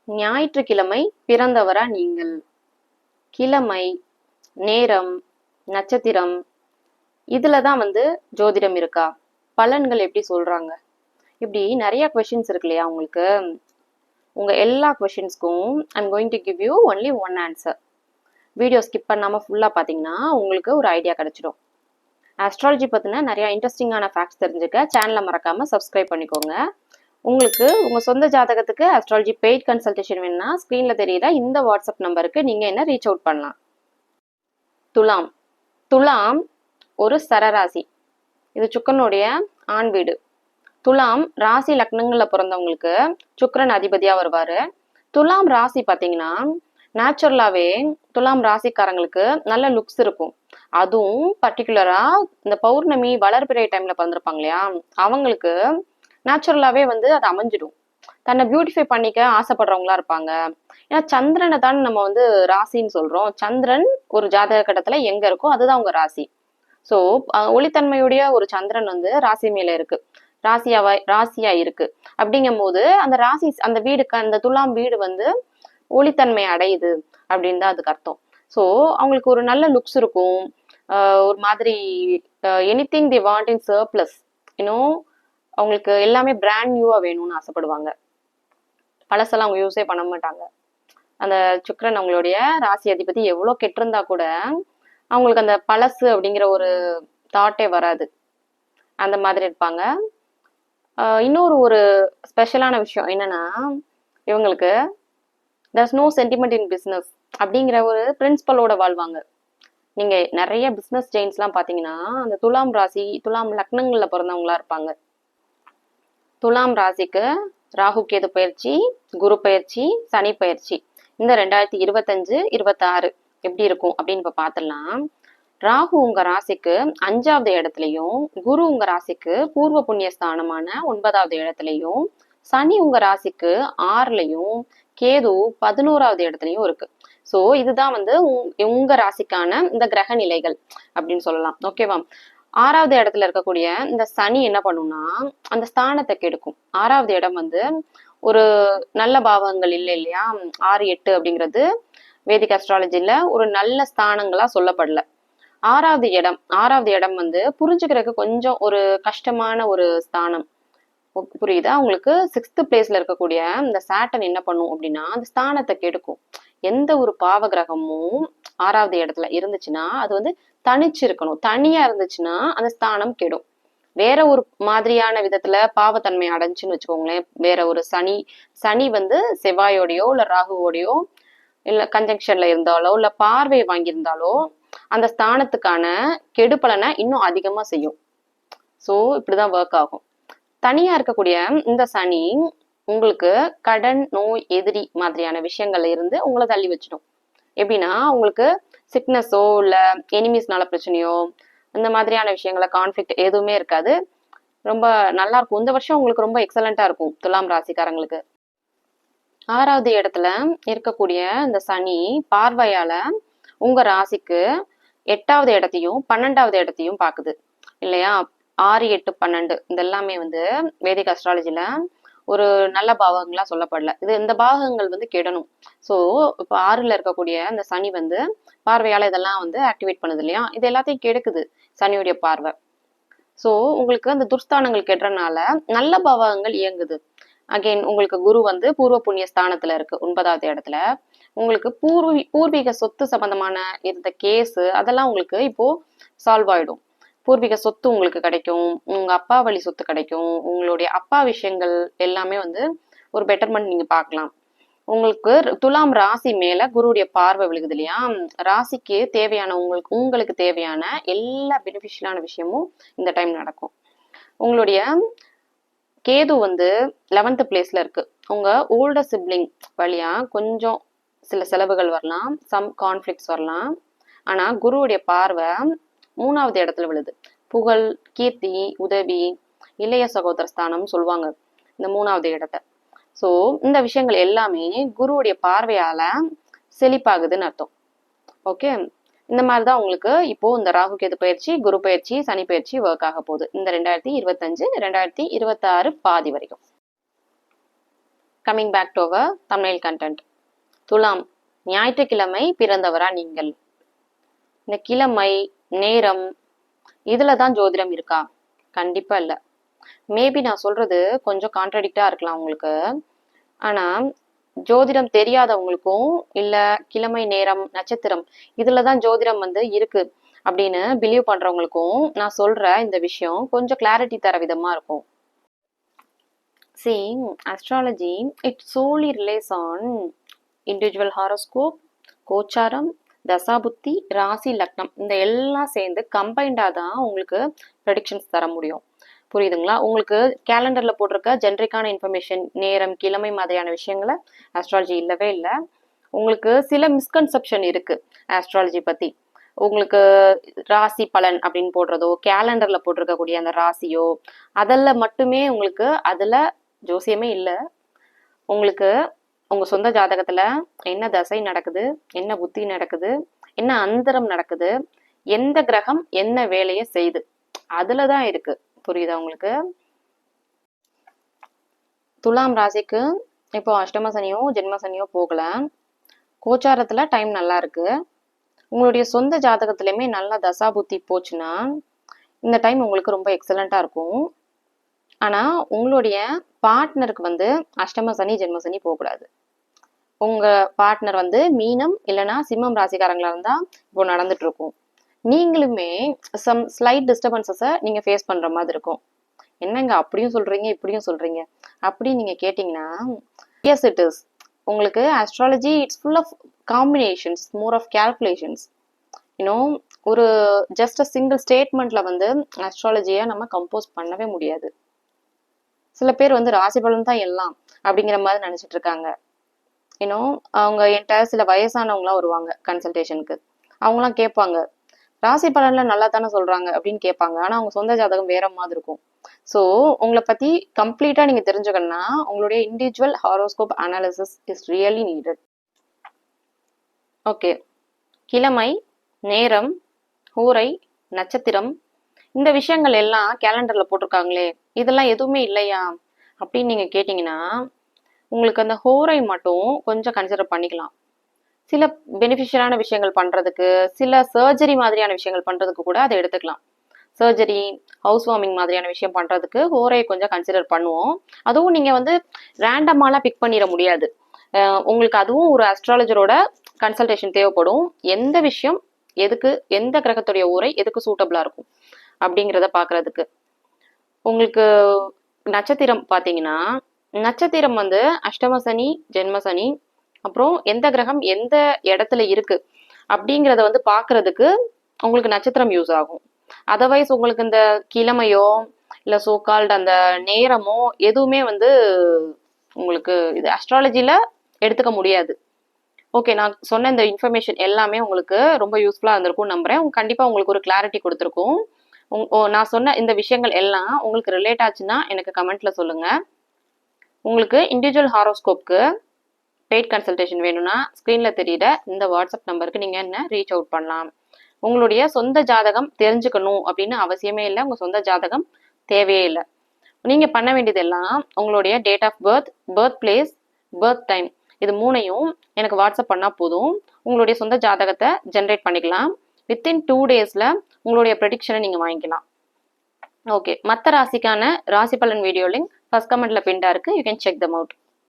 ஞாயிற்றுக்கிழமை பிறந்தவரா நீங்கள்? கிழமை, நேரம், நட்சத்திரம் இதுலதான் ஜோதிடம் இருக்கா? பலன்கள் எப்படி சொல்றாங்க? இப்படி நிறைய கொஸ்டின்ஸ் இருக்கு இல்லையா உங்களுக்கு? உங்க எல்லா கொஸ்டின்ஸ்க்கும் I'm going to give you only one answer. Video skip பண்ணாம ஃபுல்லா பாத்தீங்கன்னா உங்களுக்கு ஒரு ஐடியா கிடைச்சிடும். ஆஸ்ட்ராலஜி பத்தின நிறைய இன்ட்ரெஸ்டிங்கான ஃபேக்ட்ஸ் தெரிஞ்சுக்க சேனலை மறக்காம சப்ஸ்கிரைப் பண்ணிக்கோங்க. உங்களுக்கு உங்க சொந்த ஜாதகத்துக்கு ஆஸ்ட்ராலஜி பெய்ட் கன்சல்டேஷன் வேணும்னா ஸ்கிரீன்ல தெரியுற இந்த வாட்ஸ்அப் நம்பருக்கு நீங்க என்ன ரீச் அவுட் பண்ணலாம். துலாம். துலாம் ஒரு சரராசி. இது சுக்கரனுடைய ஆண் வீடு. துலாம் ராசி லக்னங்கள்ல பிறந்தவங்களுக்கு சுக்கிரன் அதிபதியா வருவாரு. துலாம் ராசி பாத்தீங்கன்னா நேச்சுரலாவே துலாம் ராசிக்காரங்களுக்கு நல்ல லுக்ஸ் இருக்கும். அதுவும் பர்டிகுலரா இந்த பௌர்ணமி வளர்பிறை டைம்ல பிறந்திருப்பாங்க இல்லையா, அவங்களுக்கு நேச்சுரலாவே அது அமைஞ்சிடும். தன்னை பியூட்டிஃபை பண்ணிக்க ஆசைப்படுறவங்களா இருப்பாங்க. ஏன்னா சந்திரனை தான் நம்ம ராசின்னு சொல்றோம். சந்திரன் ஒரு ஜாதக கட்டத்துல எங்க இருக்கோ அதுதான் உங்க ராசி. சோ ஒளித்தன்மையுடைய ஒரு சந்திரன் ராசி மேல இருக்கு, ராசியா இருக்கு. அப்படிங்கும் போது அந்த ராசி அந்த வீடுக்கு அந்த துலாம் வீடு ஒளித்தன்மை அடையுது அப்படின்னு தான் அதுக்கு அர்த்தம். ஸோ அவங்களுக்கு ஒரு நல்ல லுக்ஸ் இருக்கும். ஒரு மாதிரி எனிதிங் தி வாண்ட் இன் சர்ப்ளஸ், இன்னும் அவங்களுக்கு எல்லாமே பிராண்ட் நியூவா வேணும்னு ஆசைப்படுவாங்க. பழசெல்லாம் அவங்க யூஸே பண்ண மாட்டாங்க. அந்த சுக்கிரன் அவங்களுடைய ராசி அதிபதி எவ்வளவு கெட்டிருந்தா கூட அவங்களுக்கு அந்த பழசு அப்படிங்கிற ஒரு தாட்டே வராது. அந்த மாதிரி இருப்பாங்க. இன்னொரு ஒரு ஸ்பெஷலான விஷயம் என்னன்னா, இவங்களுக்கு there's no sentiment in business அப்படிங்கிற ஒரு பிரின்சிபலோட வாழ்வாங்க. நீங்க நிறைய பிசினஸ் செயின்ஸ்லாம் பாத்தீங்கன்னா அந்த துலாம் ராசி துலாம் லக்னங்கள்ல பிறந்தவங்களா இருப்பாங்க. துலாம் ராசிக்கு ராகு கேது பயிற்சி, குரு பயிற்சி, சனி பயிற்சி இந்த 2025-26 எப்படி இருக்கும் அப்படின்னு இப்ப பாத்திரலாம். ராகு உங்க ராசிக்கு 5வது இடத்துலயும், குரு உங்க ராசிக்கு பூர்வ புண்ணிய ஸ்தானமான 9வது இடத்துலயும், சனி உங்க ராசிக்கு 6லயும், கேது 11வது இடத்துலயும் இருக்கு. சோ இதுதான் உங்க ராசிக்கான இந்த கிரக நிலைகள் அப்படின்னு சொல்லலாம். ஓகேவா? 6வது இடத்துல இருக்கக்கூடிய இந்த சனி என்ன பண்ணும்னா அந்த ஸ்தானத்தை கெடுக்கும். 6வது இடம் ஒரு நல்ல பாவங்கள் இல்லை இல்லையா? 6, 8 அப்படிங்கிறது வேதிக் அஸ்ட்ராலஜில ஒரு நல்ல ஸ்தானங்களா சொல்லப்படல. 6வது இடம் புரிஞ்சுக்கிறதுக்கு கொஞ்சம் ஒரு கஷ்டமான ஒரு ஸ்தானம். புரியுதா உங்களுக்கு? 6th பிளேஸ்ல இருக்கக்கூடிய இந்த சாட்டன் என்ன பண்ணும் அப்படின்னா அந்த ஸ்தானத்தை கெடுக்கும். எந்த ஒரு பாவ கிரகமும் 6வது இடத்துல இருந்துச்சுன்னா அது தனிச்சு இருக்கணும். தனியா இருந்துச்சுன்னா அந்த ஸ்தானம் கெடும். வேற ஒரு மாதிரியான விதத்துல பாவத்தன்மை அடைஞ்சுன்னு வச்சுக்கோங்களேன். வேற ஒரு சனி செவ்வாயோடையோ இல்ல ராகுவோடையோ இல்ல கன்ஜங்ஷன்ல இருந்தாலோ இல்ல பார்வை வாங்கியிருந்தாலோ அந்த ஸ்தானத்துக்கான கெடுபலனை இன்னும் அதிகமா செய்யும். சோ இப்படிதான் ஒர்க் ஆகும். தனியா இருக்கக்கூடிய இந்த சனி உங்களுக்கு கடன், நோய், எதிரி மாதிரியான விஷயங்கள்ல இருந்து உங்களை தள்ளி வச்சிடும். எப்படின்னா உங்களுக்கு சிக்னஸோ இல்ல எனிமீஸ்னால பிரச்சனையோ இந்த மாதிரியான விஷயங்கள கான்ஃபிளிக்ட் எதுவுமே இருக்காது. ரொம்ப நல்லா இருக்கும். இந்த வருஷம் உங்களுக்கு ரொம்ப எக்ஸலண்டா இருக்கும் துலாம் ராசிக்காரங்களுக்கு. 6வது இடத்துல இருக்கக்கூடிய இந்த சனி பார்வையால உங்க ராசிக்கு 8வது இடத்தையும் 12வது இடத்தையும் பாக்குது இல்லையா? 6, 8, 12 இது எல்லாமே வேதிக் அஸ்ட்ராலஜில ஒரு நல்ல பாவங்களா சொல்லப்படல. இந்த பாவங்கள் கெடணும். சோ இப்ப 6ல இருக்கக்கூடிய இந்த சனி பார்வையால இதெல்லாம் ஆக்டிவேட் பண்ணுது இல்லையா? இது எல்லாத்தையும் கெடுக்குது சனியுடைய பார்வை. சோ உங்களுக்கு அந்த துர்ஸ்தானங்கள் கெடுறதுனால நல்ல பாவங்கள் இயங்குது. அகைன் உங்களுக்கு குரு பூர்வ புண்ணிய ஸ்தானத்துல இருக்கு 9வது இடத்துல. உங்களுக்கு பூர்வீக சொத்து சம்பந்தமான இருந்த கேஸ் அதெல்லாம் உங்களுக்கு இப்போ சால்வ் ஆயிடும். பூர்வீக சொத்து உங்களுக்கு கிடைக்கும், உங்க அப்பா வழி சொத்து கிடைக்கும், உங்களுடைய அப்பா விஷயங்கள் எல்லாமே ஒரு பெட்டர்மெண்ட் நீங்க பார்க்கலாம். உங்களுக்கு துலாம் ராசி மேல குருவுடைய பார்வை விழுகுது இல்லையா? ராசிக்கு தேவையான உங்களுக்கு தேவையான எல்லா பெனிஃபிஷியலான விஷயமும் இந்த டைம் நடக்கும். உங்களுடைய கேது 11th பிளேஸ்ல இருக்கு. உங்க ஓல்டர் சிப்ளிங் வழியா கொஞ்சம் சில செலவுகள் வரலாம், சம் கான்ஃபிளிக்ட்ஸ் வரலாம். ஆனா குருவுடைய பார்வை 3வது இடத்துல விழுது. புகழ், கீர்த்தி, உதவி, இளைய சகோதர ஸ்தானம் சொல்லுவாங்க இந்த 3வது இடத்தை. சோ இந்த விஷயங்கள் எல்லாமே குருவுடைய பார்வையால செழிப்பாகுதுன்னு அர்த்தம். ஓகே, இந்த மாதிரிதான் உங்களுக்கு இப்போ இந்த ராகு கேது பயிற்சி, குரு பயிற்சி, சனி பயிற்சி ஒர்க் ஆக போகுது இந்த 2025-2026 பாதி வரைக்கும். Coming back to our Tamil content. துலாம், ஞாயிற்றுக்கிழமை பிறந்தவரா நீங்கள்? இந்த கிழமை, நேரம் இதுல தான் ஜோதிடம் இருக்கா? கண்டிப்பா இல்ல. மேபி நான் சொல்றது கொஞ்சம் கான்ட்ரடிக்டா இருக்கலாம் உங்களுக்கு. ஆனா ஜோதிடம் தெரியாதவங்களுக்கும் இல்ல கிழமை, நேரம், நட்சத்திரம் இதுலதான் ஜோதிடம் இருக்கு அப்படின்னு பிலீவ் பண்றவங்களுக்கும் நான் சொல்ற இந்த விஷயம் கொஞ்சம் கிளாரிட்டி தர விதமா இருக்கும். See, astrology, it solely relies on individual horoscope, கோச்சாரம், தசாபுத்தி, ராசி, லக்னம் இந்த எல்லாம் சேர்ந்து கம்பைண்டாக தான் உங்களுக்கு ப்ரெடிக்ஷன்ஸ் தர முடியும். புரியுதுங்களா? உங்களுக்கு கேலண்டர்ல போட்டிருக்க ஜென்ரிக்கான இன்ஃபர்மேஷன், நேரம், கிழமை மாதிரியான விஷயங்களை ஆஸ்ட்ராலஜி இல்லவே இல்லை. உங்களுக்கு சில மிஸ்கன்செப்ஷன் இருக்கு ஆஸ்ட்ராலஜி பத்தி. உங்களுக்கு ராசி பலன் அப்படின்னு போடுறதோ, கேலண்டர்ல போட்டிருக்கக்கூடிய அந்த ராசியோ அதில் மட்டுமே உங்களுக்கு அதுல ஜோசியமே இல்லை. உங்களுக்கு உங்க சொந்த ஜாதகத்துல என்ன தசை நடக்குது, என்ன புத்தி நடக்குது, என்ன அந்தரம் நடக்குது, எந்த கிரகம் என்ன வேலையை செய்யுது அதுலதான் இருக்கு. புரியுதா உங்களுக்கு? துலாம் ராசிக்கு இப்போ அஷ்டம சனியோ ஜென்ம சனியோ போகல, கோச்சாரத்துல டைம் நல்லா இருக்கு. உங்களுடைய சொந்த ஜாதகத்திலயுமே நல்லா தசா புத்தி போச்சுன்னா இந்த டைம் உங்களுக்கு ரொம்ப எக்ஸலண்டா இருக்கும். ஆனா உங்களுடைய பார்ட்னருக்கு அஷ்டம சனி ஜென்ம சனி போகக்கூடாது. உங்க பார்ட்னர் மீனம் இல்லைன்னா சிம்மம் ராசிக்காரங்களா இருந்தா இப்போ நடந்துட்டு இருக்கும். நீங்களுமே சம் ஸ்லைட் டிஸ்டர்பன்சஸை நீங்க ஃபேஸ் பண்ற மாதிரி இருக்கும். என்னங்க அப்படியும் சொல்றீங்க இப்படியும் சொல்றீங்க அப்படின்னு நீங்க கேட்டீங்கன்னா, எஸ் இட் இஸ். உங்களுக்கு astrology it's full of combinations, more of calculations. இன்னும் ஒரு ஜஸ்ட் அ சிங்கிள் ஸ்டேட்மெண்ட்ல ஆஸ்ட்ராலஜியை நம்ம கம்போஸ் பண்ணவே முடியாது. சில பேர் ராசி பலன் தான் எல்லாம் அப்படிங்கிற மாதிரி நினைச்சிட்டு இருக்காங்க. இன்னும் அவங்க என்கிட்ட சில வயசானவங்களாம் வருவாங்க கன்சல்டேஷனுக்கு. அவங்களாம் கேட்பாங்க, ராசி பலன்ல நல்லா தானே சொல்றாங்க அப்படின்னு கேட்பாங்க. ஆனா அவங்க சொந்த ஜாதகம் வேற மாதிரி இருக்கும். ஸோ உங்களை பத்தி கம்ப்ளீட்டா நீங்க தெரிஞ்சுக்கணும்னா உங்களுடைய individual horoscope analysis is really needed. Okay, கிழமை, நேரம், ஹோரை, நட்சத்திரம் இந்த விஷயங்கள் எல்லாம் கேலண்டர்ல போட்டிருக்காங்களே, இதெல்லாம் எதுவுமே இல்லையா அப்படின்னு நீங்க கேட்டீங்கன்னா, உங்களுக்கு அந்த ஹோரை மட்டும் கொஞ்சம் கன்சிடர் பண்ணிக்கலாம். சில பெனிஃபிஷியலான விஷயங்கள் பண்றதுக்கு, சில சர்ஜரி மாதிரியான விஷயங்கள் பண்றதுக்கு கூட அதை எடுத்துக்கலாம். சர்ஜரி, ஹவுஸ் வார்மிங் மாதிரியான விஷயம் பண்றதுக்கு ஹோரையை கொஞ்சம் கன்சிடர் பண்ணுவோம். அதுவும் நீங்க ரேண்டமாலாம் பிக் பண்ணிட முடியாது. உங்களுக்கு அதுவும் ஒரு அஸ்ட்ராலஜரோட கன்சல்டேஷன் தேவைப்படும். எந்த விஷயம் எதுக்கு, எந்த கிரகத்துடைய ஹோரை எதுக்கு சூட்டபிளா இருக்கும் அப்படிங்கிறத பாக்குறதுக்கு. உங்களுக்கு நட்சத்திரம் பாத்தீங்கன்னா, நட்சத்திரம் அஷ்டம சனி, ஜென்ம சனி, அப்புறம் எந்த கிரகம் எந்த இடத்துல இருக்கு அப்படிங்கிறத பாக்குறதுக்கு உங்களுக்கு நட்சத்திரம் யூஸ் ஆகும். அதர்வைஸ் உங்களுக்கு இந்த கிழமையோ இல்ல சோகால்டு அந்த நேரமோ எதுவுமே உங்களுக்கு இது அஸ்ட்ராலஜில எடுத்துக்க முடியாது. ஓகே, நான் சொன்ன இந்த இன்ஃபர்மேஷன் எல்லாமே உங்களுக்கு ரொம்ப யூஸ்ஃபுல்லா இருந்திருக்கும் நம்புறேன். கண்டிப்பா உங்களுக்கு ஒரு கிளாரிட்டி கொடுத்துருக்கும். நான் சொன்ன இந்த விஷயங்கள் எல்லாம் உங்களுக்கு ரிலேட் ஆச்சுன்னா எனக்கு கமெண்ட்ல சொல்லுங்க. உங்களுக்கு இண்டிவிஜுவல் ஹாரோஸ்கோப்க்கு பெய்ட் கன்சல்டேஷன் வேணும்னா ஸ்க்ரீன்ல தெரியுற இந்த வாட்ஸ்அப் நம்பருக்கு நீங்க என்ன ரீச் அவுட் பண்ணலாம். உங்களுடைய சொந்த ஜாதகம் தெரிஞ்சுக்கணும் அப்படின்னு அவசியமே இல்லை. உங்க சொந்த ஜாதகம் தேவையே இல்லை. நீங்க பண்ண வேண்டியதெல்லாம் உங்களுடைய date of birth, birth place, birth time இது மூணையும் எனக்கு வாட்ஸ்அப் பண்ணா போதும். உங்களுடைய சொந்த ஜாதகத்தை ஜென்ரேட் பண்ணிக்கலாம். வித்தின் 2 daysல உங்களுடைய ப்ரெடிக்ஷனை நீங்க வாங்கிக்கலாம். ஓகே, மற்ற ராசிக்கான ராசி பலன் வீடியோ லிங்க் ஃபர்ஸ்ட் கமெண்ட்ல பின்டா இருக்கு. You can check them out.